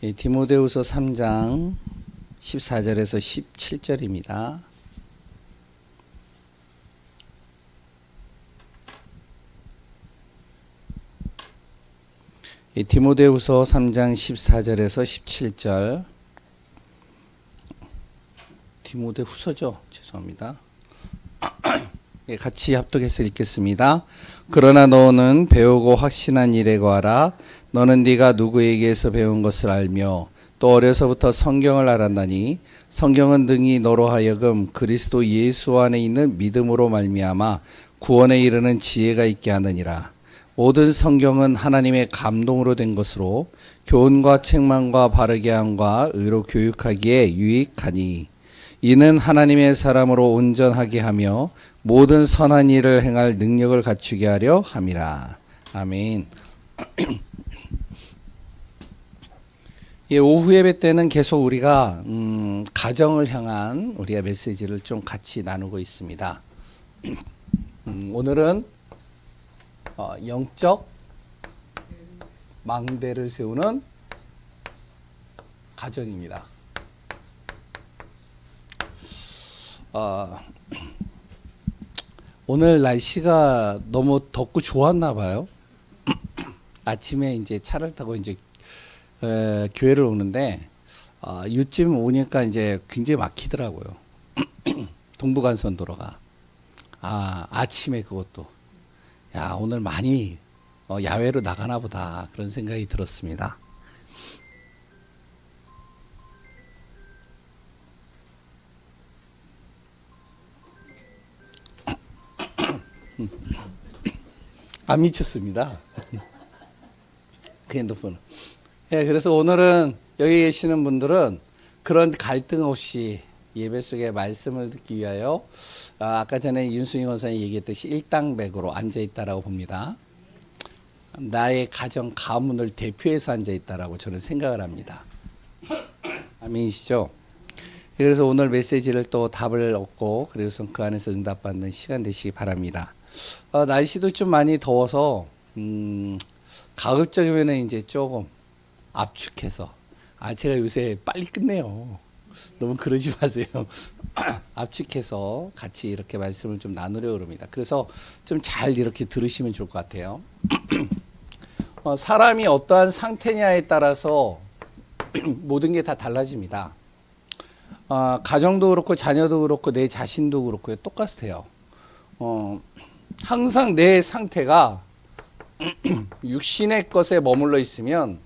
디모데후서 3장 14절에서 17절입니다. 디모데후서 3장 14절에서 17절. 디모데후서죠. 죄송합니다. 같이 합독해서 읽겠습니다. 그러나 너는 배우고 확신한 일에 거하라. 너는 네가 누구에게서 배운 것을 알며 또 어려서부터 성경을 알았나니 성경은 등이 너로 하여금 그리스도 예수 안에 있는 믿음으로 말미암아 구원에 이르는 지혜가 있게 하느니라. 모든 성경은 하나님의 감동으로 된 것으로 교훈과 책망과 바르게 함과 의로 교육하기에 유익하니 이는 하나님의 사람으로 온전하게 하며 모든 선한 일을 행할 능력을 갖추게 하려 함이라. 아멘. 오후 예배 때는 계속 우리가 가정을 향한 우리의 메시지를 좀 같이 나누고 있습니다. 오늘은 영적 망대를 세우는 가정입니다. 오늘 날씨가 너무 덥고 좋았나 봐요. 아침에 이제 차를 타고 이제 교회를 오는데 요즘 오니까 이제 굉장히 막히더라고요. 동부간선도로가. 아침에 그것도. 야, 오늘 많이 야외로 나가나 보다 그런 생각이 들었습니다. 안 미쳤습니다. 그 핸드폰. 그래서 오늘은 여기 계시는 분들은 그런 갈등 없이 예배 속에 말씀을 듣기 위하여 아까 전에 윤순희 권사님이 얘기했듯이 일당백으로 앉아있다라고 봅니다. 나의 가정 가문을 대표해서 앉아있다라고 저는 생각을 합니다. 아멘이시죠? 그래서 오늘 메시지를 또 답을 얻고 그래서 그 안에서 응답받는 시간 되시기 바랍니다. 날씨도 좀 많이 더워서 가급적이면 이제 조금 압축해서 제가 요새 빨리 끝내요. 너무 그러지 마세요. 압축해서 같이 이렇게 말씀을 좀 나누려고 합니다. 그래서 좀 잘 이렇게 들으시면 좋을 것 같아요. 사람이 어떠한 상태냐에 따라서 모든 게 다 달라집니다. 가정도 그렇고 자녀도 그렇고 내 자신도 그렇고요. 똑같아요. 항상 내 상태가 육신의 것에 머물러 있으면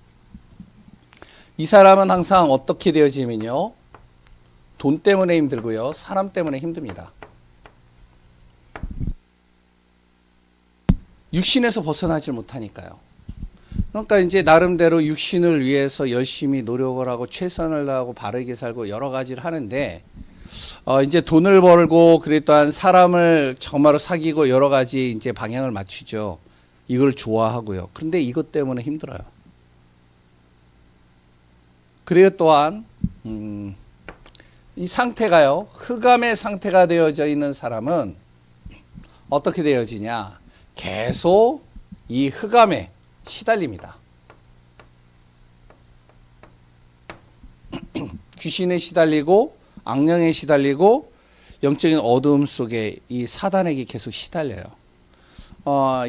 이 사람은 항상 어떻게 되어지면요. 돈 때문에 힘들고요. 사람 때문에 힘듭니다. 육신에서 벗어나질 못하니까요. 그러니까 이제 나름대로 육신을 위해서 열심히 노력을 하고 최선을 다하고 바르게 살고 여러 가지를 하는데 이제 돈을 벌고 그리고 또한 사람을 정말로 사귀고 여러 가지 이제 방향을 맞추죠. 이걸 좋아하고요. 그런데 이것 때문에 힘들어요. 그리고 또한 이 상태가요. 흑암의 상태가 되어져 있는 사람은 어떻게 되어지냐. 계속 이 흑암에 시달립니다. 귀신에 시달리고 악령에 시달리고 영적인 어두움 속에 이 사단에게 계속 시달려요.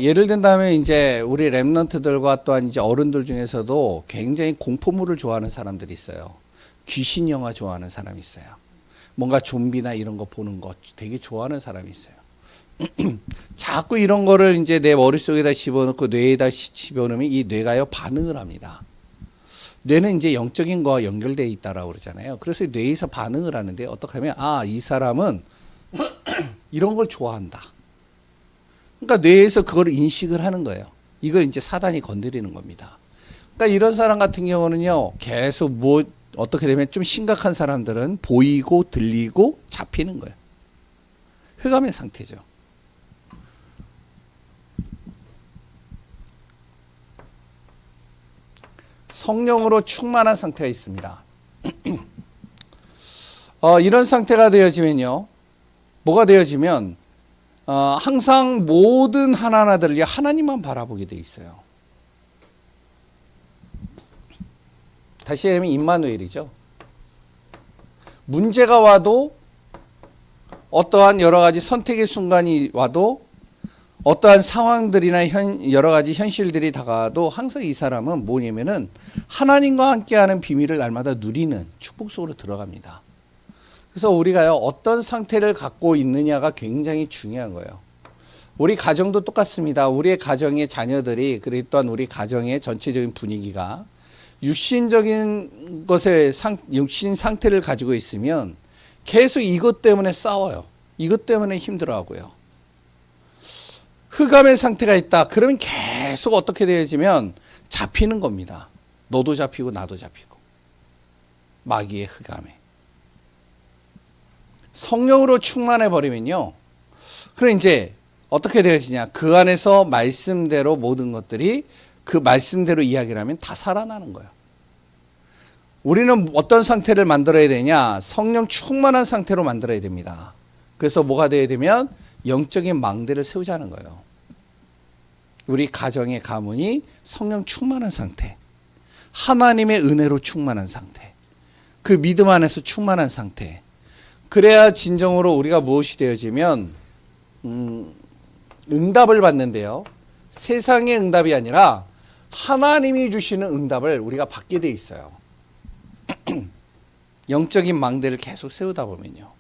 예를 든다면 이제 우리 렘넌트들과 또한 이제 어른들 중에서도 굉장히 공포물을 좋아하는 사람들이 있어요. 귀신 영화 좋아하는 사람이 있어요. 뭔가 좀비나 이런 거 보는 거 되게 좋아하는 사람이 있어요. 자꾸 이런 거를 이제 내 머릿속에다 집어넣고 뇌에다 집어넣으면 이 뇌가요 반응을 합니다. 뇌는 이제 영적인 거와 연결되어 있다라고 그러잖아요. 그래서 뇌에서 반응을 하는데 어떻게 하면 이 사람은 이런 걸 좋아한다. 그러니까 뇌에서 그걸 인식을 하는 거예요. 이걸 이제 사단이 건드리는 겁니다. 그러니까 이런 사람 같은 경우는요. 계속 어떻게 되면 좀 심각한 사람들은 보이고 들리고 잡히는 거예요. 흑암의 상태죠. 성령으로 충만한 상태가 있습니다. 이런 상태가 되어지면요. 뭐가 되어지면 항상 모든 하나하나들을 하나님만 바라보게 돼 있어요. 다시 얘기하면 임마누엘이죠. 문제가 와도 어떠한 여러 가지 선택의 순간이 와도 어떠한 상황들이나 여러 가지 현실들이 다가와도 항상 이 사람은 뭐냐면은 하나님과 함께하는 비밀을 날마다 누리는 축복 속으로 들어갑니다. 그래서 우리가요 어떤 상태를 갖고 있느냐가 굉장히 중요한 거예요. 우리 가정도 똑같습니다. 우리의 가정의 자녀들이 그리고 또한 우리 가정의 전체적인 분위기가 육신적인 것에 육신 상태를 가지고 있으면 계속 이것 때문에 싸워요. 이것 때문에 힘들어하고요. 흑암의 상태가 있다. 그러면 계속 어떻게 되어지면 잡히는 겁니다. 너도 잡히고 나도 잡히고. 마귀의 흑암에. 성령으로 충만해 버리면요. 그럼 이제 어떻게 되어지냐. 그 안에서 말씀대로 모든 것들이 그 말씀대로 이야기를 하면 다 살아나는 거예요. 우리는 어떤 상태를 만들어야 되냐. 성령 충만한 상태로 만들어야 됩니다. 그래서 뭐가 되어야 되면 영적인 망대를 세우자는 거예요. 우리 가정의 가문이 성령 충만한 상태. 하나님의 은혜로 충만한 상태. 그 믿음 안에서 충만한 상태. 그래야 진정으로 우리가 무엇이 되어지면 응답을 받는데요. 세상의 응답이 아니라 하나님이 주시는 응답을 우리가 받게 돼 있어요. 영적인 망대를 계속 세우다 보면요.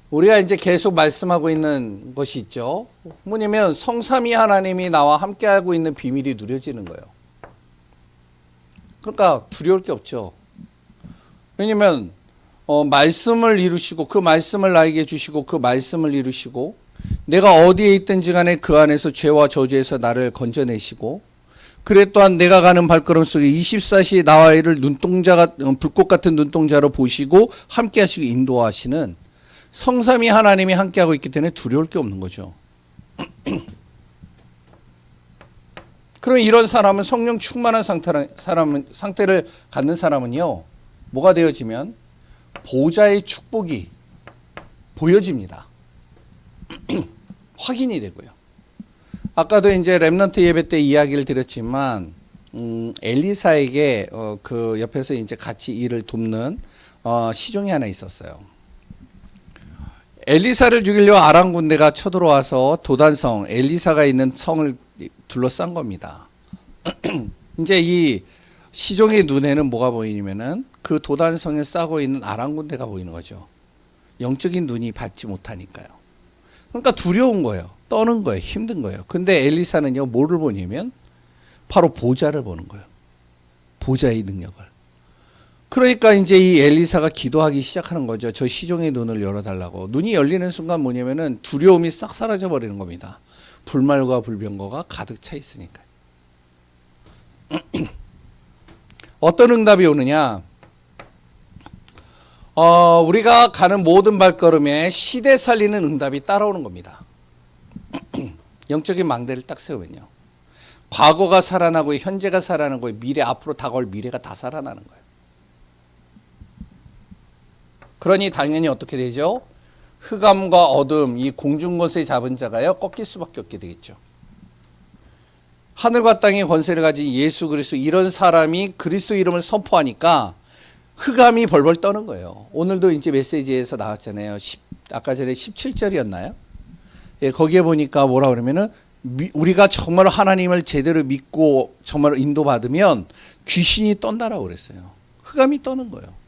우리가 이제 계속 말씀하고 있는 것이 있죠. 뭐냐면 성삼위 하나님이 나와 함께하고 있는 비밀이 누려지는 거예요. 그러니까 두려울 게 없죠. 왜냐면 말씀을 이루시고 그 말씀을 나에게 주시고 그 말씀을 이루시고 내가 어디에 있든지 간에 그 안에서 죄와 저주에서 나를 건져내시고 그래 또한 내가 가는 발걸음 속에 24시 나와 이를 눈동자가 불꽃 같은 눈동자로 보시고 함께 하시고 인도하시는 성삼위 하나님이 함께하고 있기 때문에 두려울 게 없는 거죠. 그럼 이런 사람은 성령 충만한 상태를 갖는 사람은요. 뭐가 되어지면 보좌의 축복이 보여집니다. 확인이 되고요. 아까도 이제 렘넌트 예배 때 이야기를 드렸지만 엘리사에게 그 옆에서 이제 같이 일을 돕는 시종이 하나 있었어요. 엘리사를 죽이려 아람 군대가 쳐들어와서 도단성 엘리사가 있는 성을 둘러싼 겁니다. 이제 이 시종의 눈에는 뭐가 보이냐면은 그 도단성에 싸고 있는 아람 군대가 보이는 거죠. 영적인 눈이 받지 못하니까요. 그러니까 두려운 거예요. 떠는 거예요. 힘든 거예요. 근데 엘리사는요, 뭐를 보냐면 바로 보좌를 보는 거예요. 보좌의 능력을. 그러니까 이제 이 엘리사가 기도하기 시작하는 거죠. 저 시종의 눈을 열어달라고. 눈이 열리는 순간 뭐냐면은 두려움이 싹 사라져 버리는 겁니다. 불말과 불병거가 가득 차 있으니까요. 어떤 응답이 오느냐? 우리가 가는 모든 발걸음에 시대 살리는 응답이 따라오는 겁니다. 영적인 망대를 딱 세우면요. 과거가 살아나고 현재가 살아나고 미래 앞으로 다가올 미래가 다 살아나는 거예요. 그러니 당연히 어떻게 되죠? 흑암과 어둠, 이 공중권세 잡은 자가요 꺾일 수밖에 없게 되겠죠. 하늘과 땅의 권세를 가진 예수 그리스도 이런 사람이 그리스도 이름을 선포하니까 흑암이 벌벌 떠는 거예요. 오늘도 이제 메시지에서 나왔잖아요. 아까 전에 17절이었나요? 예, 거기에 보니까 뭐라 그러면은 우리가 정말 하나님을 제대로 믿고 정말 인도받으면 귀신이 떤다라고 그랬어요. 흑암이 떠는 거예요.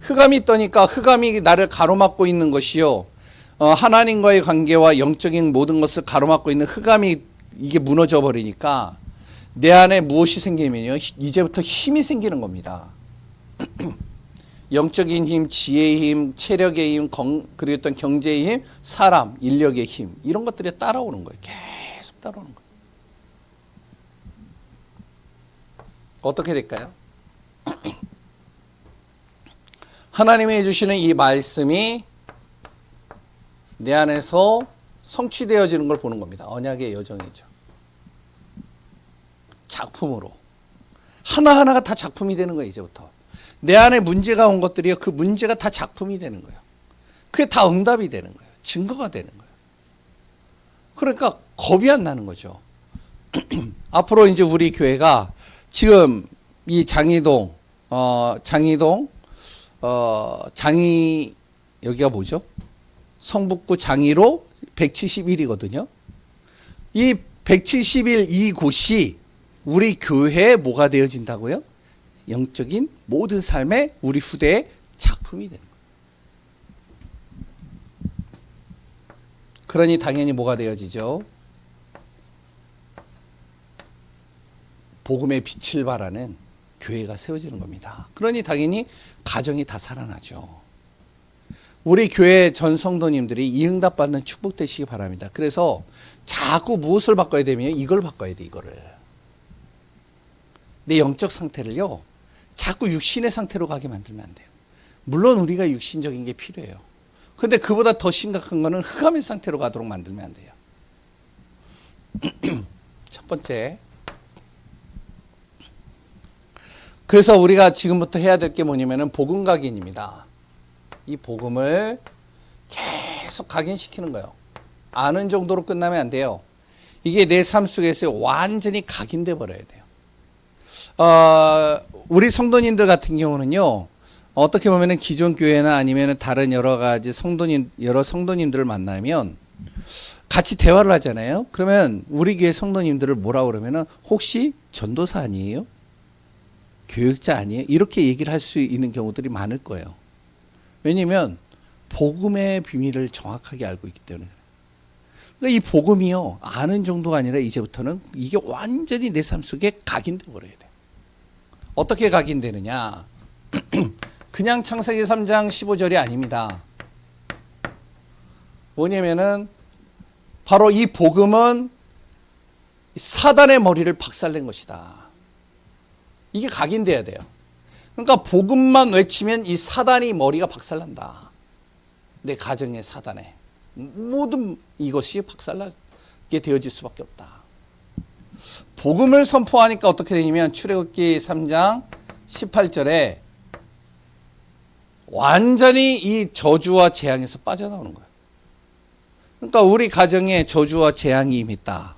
흑암이 떠니까 흑암이 나를 가로막고 있는 것이요. 하나님과의 관계와 영적인 모든 것을 가로막고 있는 흑암이 이게 무너져 버리니까 내 안에 무엇이 생기면요. 이제부터 힘이 생기는 겁니다. 영적인 힘, 지혜의 힘, 체력의 힘, 그리고 어떤 경제의 힘, 사람, 인력의 힘 이런 것들이 따라오는 거예요. 계속 따라오는 거예요. 어떻게 될까요? 하나님이 해주시는 이 말씀이 내 안에서 성취되어지는 걸 보는 겁니다. 언약의 여정이죠. 작품으로. 하나하나가 다 작품이 되는 거예요. 이제부터. 내 안에 문제가 온 것들이요. 그 문제가 다 작품이 되는 거예요. 그게 다 응답이 되는 거예요. 증거가 되는 거예요. 그러니까 겁이 안 나는 거죠. 앞으로 이제 우리 교회가 지금 이 장이동, 여기가 뭐죠? 성북구 장이로 171이거든요. 이 171 이곳이 우리 교회에 뭐가 되어진다고요? 영적인 모든 삶의 우리 후대의 작품이 되는 거예요. 그러니 당연히 뭐가 되어지죠? 복음의 빛을 발하는 교회가 세워지는 겁니다. 그러니 당연히 가정이 다 살아나죠. 우리 교회 전 성도님들이 이 응답받는 축복 되시기 바랍니다. 그래서 자꾸 무엇을 바꿔야 되면 이걸 바꿔야 돼, 이거를. 내 영적 상태를요, 자꾸 육신의 상태로 가게 만들면 안 돼요. 물론 우리가 육신적인 게 필요해요. 근데 그보다 더 심각한 거는 흑암의 상태로 가도록 만들면 안 돼요. 첫 번째. 그래서 우리가 지금부터 해야 될 게 뭐냐면은 복음 각인입니다. 이 복음을 계속 각인시키는 거예요. 아는 정도로 끝나면 안 돼요. 이게 내 삶 속에서 완전히 각인돼 버려야 돼요. 우리 성도님들 같은 경우는요, 어떻게 보면은 기존 교회나 아니면 다른 여러 가지 여러 성도님들을 만나면 같이 대화를 하잖아요. 그러면 우리 교회 성도님들을 뭐라 그러면은 혹시 전도사 아니에요? 교육자 아니에요? 이렇게 얘기를 할 수 있는 경우들이 많을 거예요. 왜냐면 복음의 비밀을 정확하게 알고 있기 때문에. 그러니까 이 복음이요, 아는 정도가 아니라 이제부터는 이게 완전히 내 삶 속에 각인돼 버려야 돼요. 어떻게 각인되느냐? 그냥 창세기 3장 15절이 아닙니다. 뭐냐면은 바로 이 복음은 사단의 머리를 박살낸 것이다. 이게 각인돼야 돼요. 그러니까 복음만 외치면 이 사단이 머리가 박살난다. 내 가정의 사단에 모든 이것이 박살나게 되어질 수밖에 없다. 복음을 선포하니까 어떻게 되냐면 출애굽기 3장 18절에 완전히 이 저주와 재앙에서 빠져나오는 거예요. 그러니까 우리 가정에 저주와 재앙이 임했다.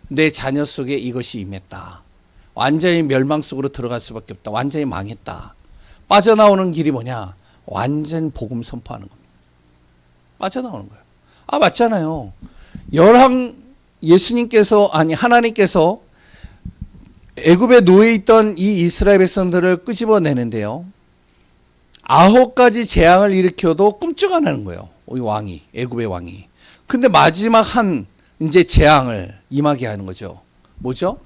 내 자녀 속에 이것이 임했다. 완전히 멸망 속으로 들어갈 수밖에 없다. 완전히 망했다. 빠져나오는 길이 뭐냐? 완전 복음 선포하는 겁니다. 빠져나오는 거예요. 아, 맞잖아요. 하나님께서 애굽에 놓여 있던 이 이스라엘 백성들을 끄집어내는데요. 9가지 재앙을 일으켜도 꿈쩍 안 하는 거예요. 이 왕이, 애굽의 왕이. 근데 마지막 한 이제 재앙을 임하게 하는 거죠. 뭐죠?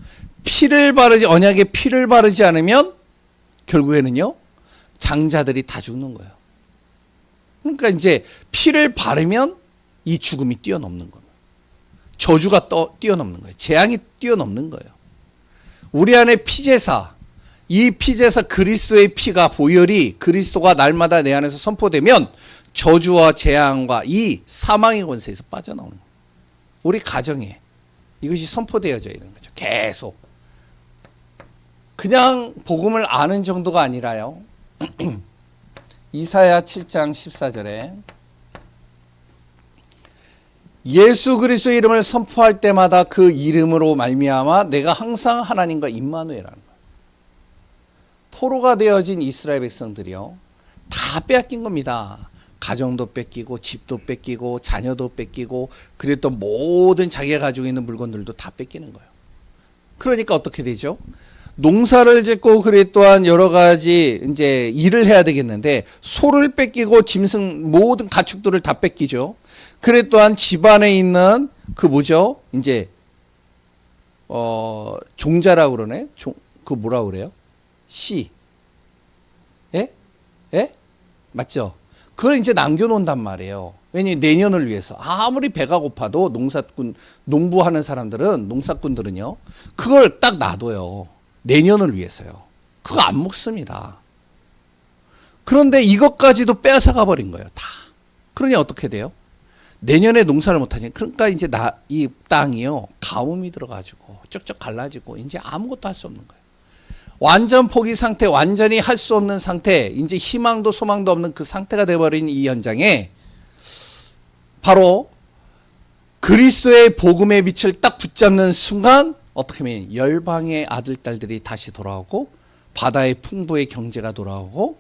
언약에 피를 바르지 않으면 결국에는요, 장자들이 다 죽는 거예요. 그러니까 이제 피를 바르면 이 죽음이 뛰어넘는 겁니다. 저주가 뛰어넘는 거예요. 재앙이 뛰어넘는 거예요. 우리 안에 피제사, 이 피제사 그리스도의 피가 보혈이 그리스도가 날마다 내 안에서 선포되면 저주와 재앙과 이 사망의 권세에서 빠져나오는 거예요. 우리 가정에 이것이 선포되어져 있는 거죠. 계속. 그냥 복음을 아는 정도가 아니라요. 이사야 7장 14절에 예수 그리스도의 이름을 선포할 때마다 그 이름으로 말미암아 내가 항상 하나님과 임마누엘이라는 거예요. 포로가 되어진 이스라엘 백성들이요, 다 빼앗긴 겁니다. 가정도 뺏기고 집도 뺏기고 자녀도 뺏기고 그리고 또 모든 자기가 가지고 있는 물건들도 다 뺏기는 거예요. 그러니까 어떻게 되죠? 농사를 짓고 그래 또한 여러 가지 이제 일을 해야 되겠는데 소를 뺏기고 짐승 모든 가축들을 다 뺏기죠. 그래 또한 집안에 있는 그 뭐죠? 이제 종자라고 그러네. 그 뭐라 그래요? 씨. 예? 예? 맞죠? 그걸 이제 남겨놓는단 말이에요. 왜냐면 내년을 위해서. 아무리 배가 고파도 농부하는 사람들은, 농사꾼들은요, 그걸 딱 놔둬요. 내년을 위해서요. 그거 안 먹습니다. 그런데 이것까지도 빼앗아가 버린 거예요. 다. 그러니 어떻게 돼요? 내년에 농사를 못하지. 그러니까 이제 이 땅이요, 가뭄이 들어가지고 쩍쩍 갈라지고 이제 아무것도 할 수 없는 거예요. 완전 포기 상태, 완전히 할 수 없는 상태, 이제 희망도 소망도 없는 그 상태가 되어버린 이 현장에 바로 그 그리스도의 복음의 빛을 딱 붙잡는 순간 어떻게 하면 열방의 아들 딸들이 다시 돌아오고 바다의 풍부의 경제가 돌아오고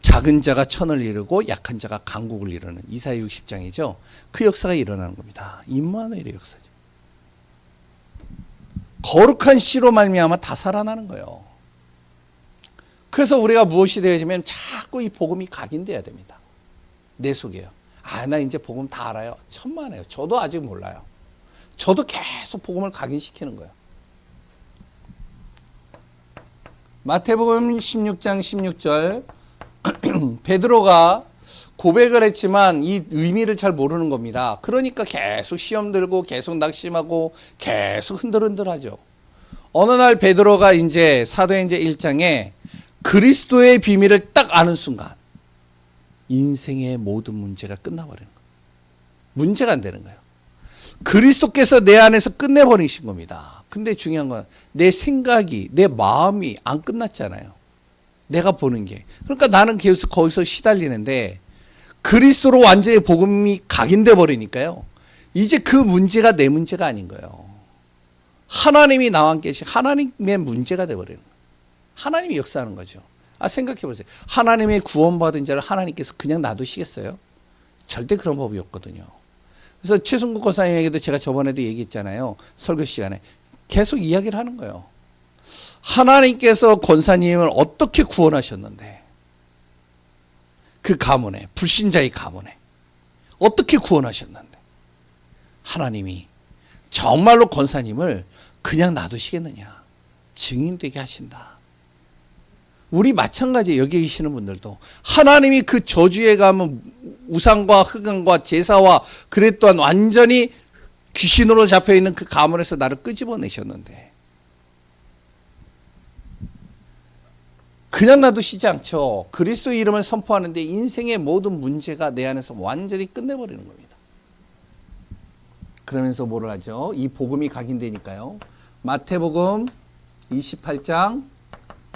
작은 자가 천을 이루고 약한 자가 강국을 이루는 이사야 60장이죠. 그 역사가 일어나는 겁니다. 임마누엘의 역사죠. 거룩한 씨로 말미암아 다 살아나는 거예요. 그래서 우리가 무엇이 되어지면 자꾸 이 복음이 각인돼야 됩니다. 내 속에요. 나 이제 복음 다 알아요. 천만에요. 저도 아직 몰라요. 저도 계속 복음을 각인시키는 거예요. 마태복음 16장 16절 베드로가 고백을 했지만 이 의미를 잘 모르는 겁니다. 그러니까 계속 시험 들고 계속 낙심하고 계속 흔들흔들하죠. 어느 날 베드로가 이제 사도행전 1장에 그리스도의 비밀을 딱 아는 순간 인생의 모든 문제가 끝나버리는 거예요. 문제가 안 되는 거예요. 그리스도께서 내 안에서 끝내버리신 겁니다. 근데 중요한 건 내 생각이, 내 마음이 안 끝났잖아요. 내가 보는 게. 그러니까 나는 계속 거기서 시달리는데 그리스도로 완전히 복음이 각인돼 버리니까요. 이제 그 문제가 내 문제가 아닌 거예요. 하나님이 나와 함께 계신 하나님의 문제가 돼버리는 거예요. 하나님이 역사하는 거죠. 생각해 보세요. 하나님의 구원받은 자를 하나님께서 그냥 놔두시겠어요? 절대 그런 법이 없거든요. 그래서 최승국 권사님에게도 제가 저번에도 얘기했잖아요. 설교 시간에 계속 이야기를 하는 거예요. 하나님께서 권사님을 어떻게 구원하셨는데 그 가문에, 불신자의 가문에 어떻게 구원하셨는데 하나님이 정말로 권사님을 그냥 놔두시겠느냐. 증인되게 하신다. 우리 마찬가지예요. 여기 계시는 분들도 하나님이 그 저주에 가면 우상과 흑암과 제사와 그랬 또한 완전히 귀신으로 잡혀있는 그 가문에서 나를 끄집어내셨는데 그냥 놔두시지 않죠. 그리스도의 이름을 선포하는데 인생의 모든 문제가 내 안에서 완전히 끝내버리는 겁니다. 그러면서 뭐를 하죠? 이 복음이 각인되니까요. 마태복음 28장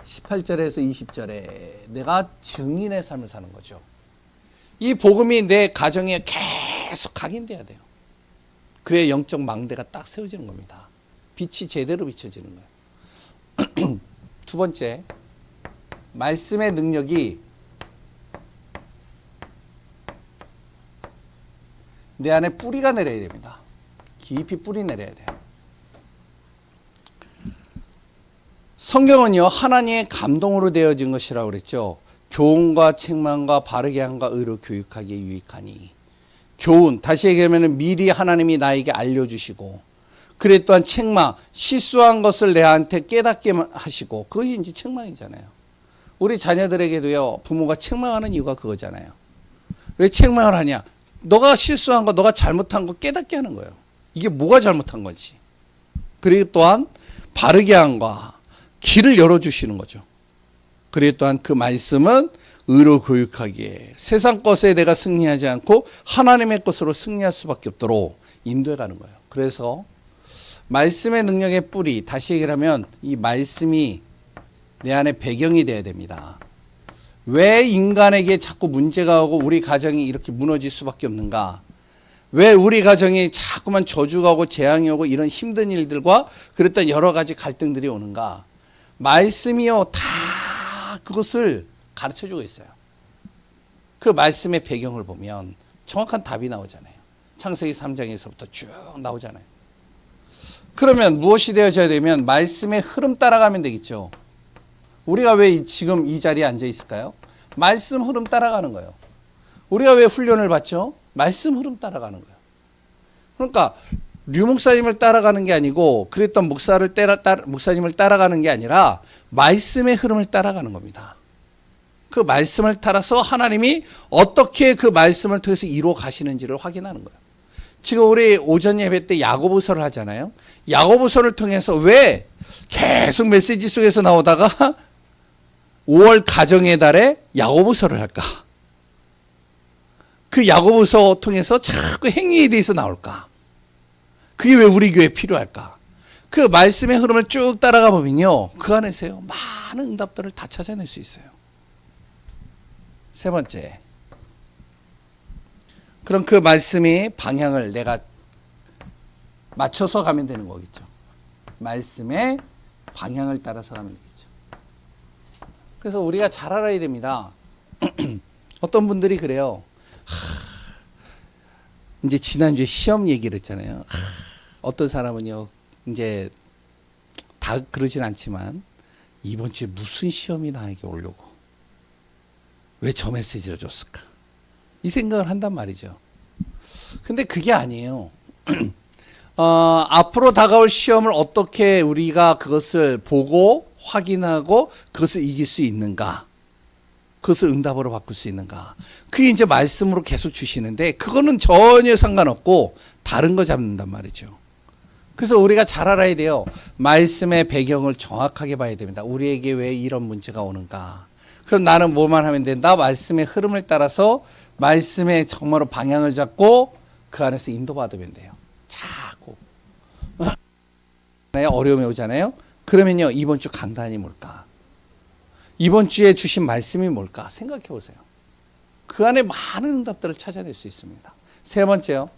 18절에서 20절에 내가 증인의 삶을 사는 거죠. 이 복음이 내 가정에 계속 각인돼야 돼요. 그래야 영적 망대가 딱 세워지는 겁니다. 빛이 제대로 비춰지는 거예요. 두 번째, 말씀의 능력이 내 안에 뿌리가 내려야 됩니다. 깊이 뿌리 내려야 돼요. 성경은요, 하나님의 감동으로 되어진 것이라고 그랬죠. 교훈과 책망과 바르게 함과 의로 교육하기에 유익하니. 교훈, 다시 얘기하면 미리 하나님이 나에게 알려주시고, 그래 또한 책망, 실수한 것을 내한테 깨닫게 하시고, 그것이 이제 책망이잖아요. 우리 자녀들에게도요, 부모가 책망하는 이유가 그거잖아요. 왜 책망을 하냐? 너가 실수한 거, 너가 잘못한 거 깨닫게 하는 거예요. 이게 뭐가 잘못한 건지. 그리고 또한 바르게 함과 길을 열어주시는 거죠. 그리고 또한 그 말씀은 의로 교육하기에 세상 것에 내가 승리하지 않고 하나님의 것으로 승리할 수밖에 없도록 인도해 가는 거예요. 그래서 말씀의 능력의 뿌리, 다시 얘기를 하면 이 말씀이 내 안에 배경이 돼야 됩니다. 왜 인간에게 자꾸 문제가 오고 우리 가정이 이렇게 무너질 수밖에 없는가? 왜 우리 가정이 자꾸만 저주가 오고 재앙이 오고 이런 힘든 일들과 그랬던 여러 가지 갈등들이 오는가? 말씀이요, 다 그것을 가르쳐 주고 있어요. 그 말씀의 배경을 보면 정확한 답이 나오잖아요. 창세기 3장에서부터 쭉 나오잖아요. 그러면 무엇이 되어져야 되면 말씀의 흐름 따라가면 되겠죠. 우리가 왜 지금 이 자리에 앉아 있을까요? 말씀 흐름 따라가는 거예요. 우리가 왜 훈련을 받죠? 말씀 흐름 따라가는 거예요. 그러니까 류 목사님을 따라가는 게 아니고 그랬던 목사님을 따라가는 게 아니라 말씀의 흐름을 따라가는 겁니다. 그 말씀을 따라서 하나님이 어떻게 그 말씀을 통해서 이루어 가시는지를 확인하는 거예요. 지금 우리 오전 예배 때 야고보서를 하잖아요. 야고보서를 통해서 왜 계속 메시지 속에서 나오다가 5월 가정의 달에 야고보서를 할까? 그 야고보서 통해서 자꾸 행위에 대해서 나올까? 그게 왜 우리 교회에 필요할까? 그 말씀의 흐름을 쭉 따라가 보면요, 그 안에서요 많은 응답들을 다 찾아낼 수 있어요. 세 번째, 그럼 그 말씀이 방향을 내가 맞춰서 가면 되는 거겠죠. 말씀의 방향을 따라서 가면 되겠죠. 그래서 우리가 잘 알아야 됩니다. 어떤 분들이 그래요. 이제 지난주에 시험 얘기를 했잖아요. 어떤 사람은요, 이제 다 그러진 않지만 이번 주에 무슨 시험이 나에게 오려고 왜 저 메시지를 줬을까? 이 생각을 한단 말이죠. 근데 그게 아니에요. 앞으로 다가올 시험을 어떻게 우리가 그것을 보고 확인하고 그것을 이길 수 있는가? 그것을 응답으로 바꿀 수 있는가? 그게 이제 말씀으로 계속 주시는데 그거는 전혀 상관없고 다른 거 잡는단 말이죠. 그래서 우리가 잘 알아야 돼요. 말씀의 배경을 정확하게 봐야 됩니다. 우리에게 왜 이런 문제가 오는가? 그럼 나는 뭐만 하면 된다? 말씀의 흐름을 따라서 말씀의 정말로 방향을 잡고 그 안에서 인도받으면 돼요. 자꾸. 어려움이 오잖아요. 그러면요, 이번 주 강단이 뭘까? 이번 주에 주신 말씀이 뭘까? 생각해 보세요. 그 안에 많은 응답들을 찾아낼 수 있습니다. 세 번째요.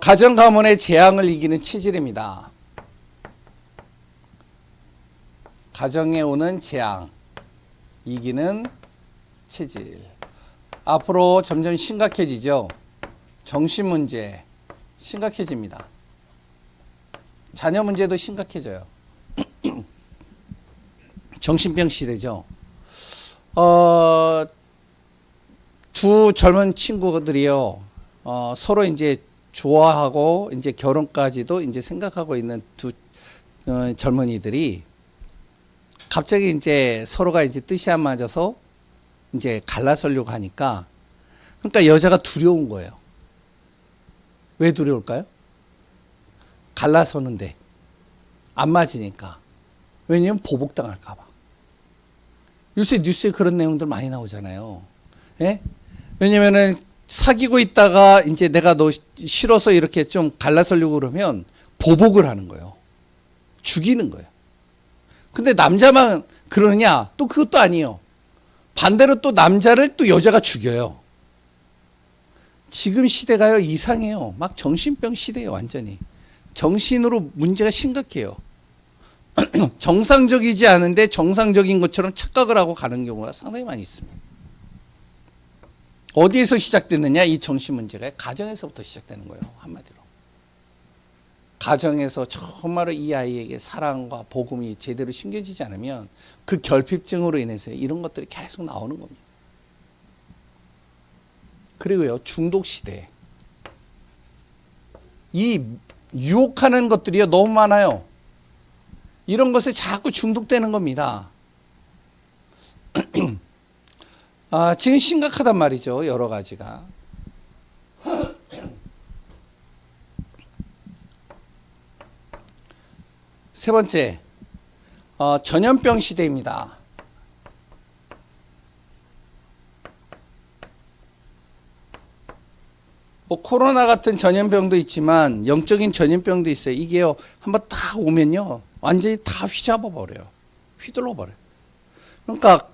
가정 가문의 재앙을 이기는 체질입니다. 가정에 오는 재앙 이기는 체질. 앞으로 점점 심각해지죠. 정신 문제 심각해집니다. 자녀 문제도 심각해져요. 정신병 시대죠. 두 젊은 친구들이요. 서로 이제 좋아하고 이제 결혼까지도 이제 생각하고 있는 두 젊은이들이 갑자기 이제 서로가 이제 뜻이 안 맞아서 이제 갈라서려고 하니까 그러니까 여자가 두려운 거예요. 왜 두려울까요? 갈라서는데 안 맞으니까. 왜냐면 보복당할까 봐. 요새 뉴스에 그런 내용들 많이 나오잖아요. 예? 왜냐면은 사귀고 있다가 이제 내가 너 싫어서 이렇게 좀 갈라서려고 그러면 보복을 하는 거예요. 죽이는 거예요. 근데 남자만 그러느냐? 또 그것도 아니에요. 반대로 또 남자를 또 여자가 죽여요. 지금 시대가요, 이상해요. 막 정신병 시대예요, 완전히. 정신으로 문제가 심각해요. 정상적이지 않은데 정상적인 것처럼 착각을 하고 가는 경우가 상당히 많이 있습니다. 어디에서 시작됐느냐? 이 정신 문제가 가정에서부터 시작되는 거예요. 한마디로. 가정에서 정말로 이 아이에게 사랑과 복음이 제대로 심겨지지 않으면 그 결핍증으로 인해서 이런 것들이 계속 나오는 겁니다. 그리고요, 중독 시대. 이 유혹하는 것들이요, 너무 많아요. 이런 것에 자꾸 중독되는 겁니다. 지금 심각하단 말이죠. 여러 가지가. 세 번째, 전염병 시대입니다. 뭐 코로나 같은 전염병도 있지만 영적인 전염병도 있어요. 이게요, 한번 딱 오면요, 완전히 다 휘잡아 버려요. 휘둘러 버려요. 그러니까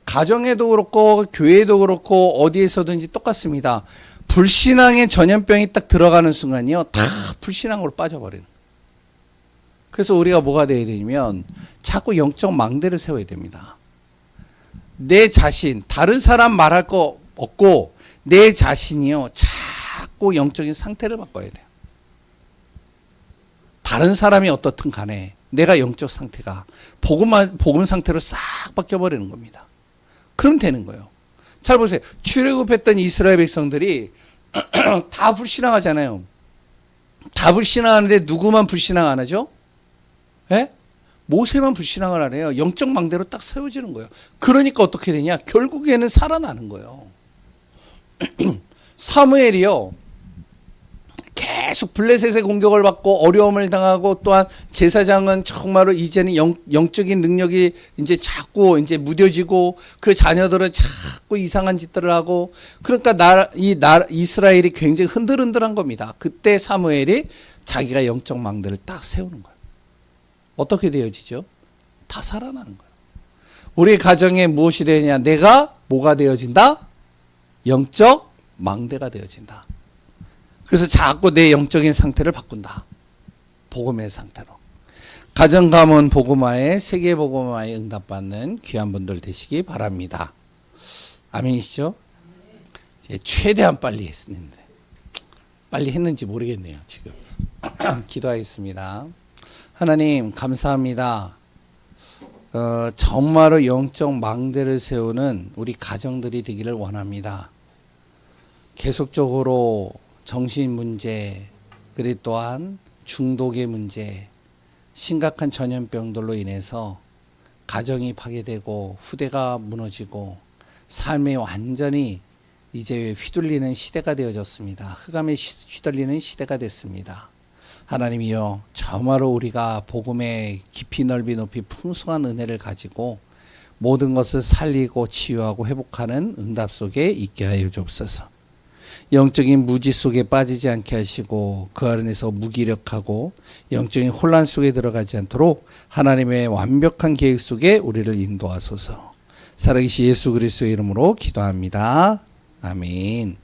가정에도 그렇고 교회도 그렇고 어디에서든지 똑같습니다. 불신앙의 전염병이 딱 들어가는 순간이요, 다 불신앙으로 빠져버리는 거예요. 그래서 우리가 뭐가 돼야 되냐면 자꾸 영적 망대를 세워야 됩니다. 내 자신, 다른 사람 말할 거 없고 내 자신이요, 자꾸 영적인 상태를 바꿔야 돼요. 다른 사람이 어떻든 간에 내가 영적 상태가 복음 상태로 싹 바뀌어버리는 겁니다. 그럼 되는 거예요. 잘 보세요. 출애굽했던 이스라엘 백성들이 다 불신앙하잖아요. 다 불신앙하는데 누구만 불신앙 안 하죠? 예? 모세만 불신앙을 안 해요. 영적 망대로 딱 세워지는 거예요. 그러니까 어떻게 되냐? 결국에는 살아나는 거예요. 사무엘이요, 계속 블레셋의 공격을 받고 어려움을 당하고, 또한 제사장은 정말로 이제는 영적인 능력이 이제 자꾸 이제 무뎌지고 그 자녀들은 자꾸 이상한 짓들을 하고, 그러니까 이스라엘이 굉장히 흔들흔들한 겁니다. 그때 사무엘이 자기가 영적 망대를 딱 세우는 거예요. 어떻게 되어지죠? 다 살아나는 거예요. 우리 가정에 무엇이 되느냐? 내가 뭐가 되어진다? 영적 망대가 되어진다. 그래서 자꾸 내 영적인 상태를 바꾼다. 복음의 상태로. 가정가문 복음화에 세계 복음화에 응답받는 귀한 분들 되시기 바랍니다. 아멘이시죠? 최대한 빨리 했는데 빨리 했는지 모르겠네요. 지금 기도하겠습니다. 하나님 감사합니다. 정말로 영적 망대를 세우는 우리 가정들이 되기를 원합니다. 계속적으로 정신 문제, 그리고 또한 중독의 문제, 심각한 전염병들로 인해서 가정이 파괴되고 후대가 무너지고 삶이 완전히 이제 휘둘리는 시대가 되어졌습니다. 흑암에 휘둘리는 시대가 됐습니다. 하나님이여, 정말로 우리가 복음의 깊이 넓이 높이 풍성한 은혜를 가지고 모든 것을 살리고 치유하고 회복하는 응답 속에 있게 하여 주옵소서. 영적인 무지 속에 빠지지 않게 하시고 그 안에서 무기력하고 영적인 혼란 속에 들어가지 않도록 하나님의 완벽한 계획 속에 우리를 인도하소서. 살아계신 예수 그리스도의 이름으로 기도합니다. 아멘.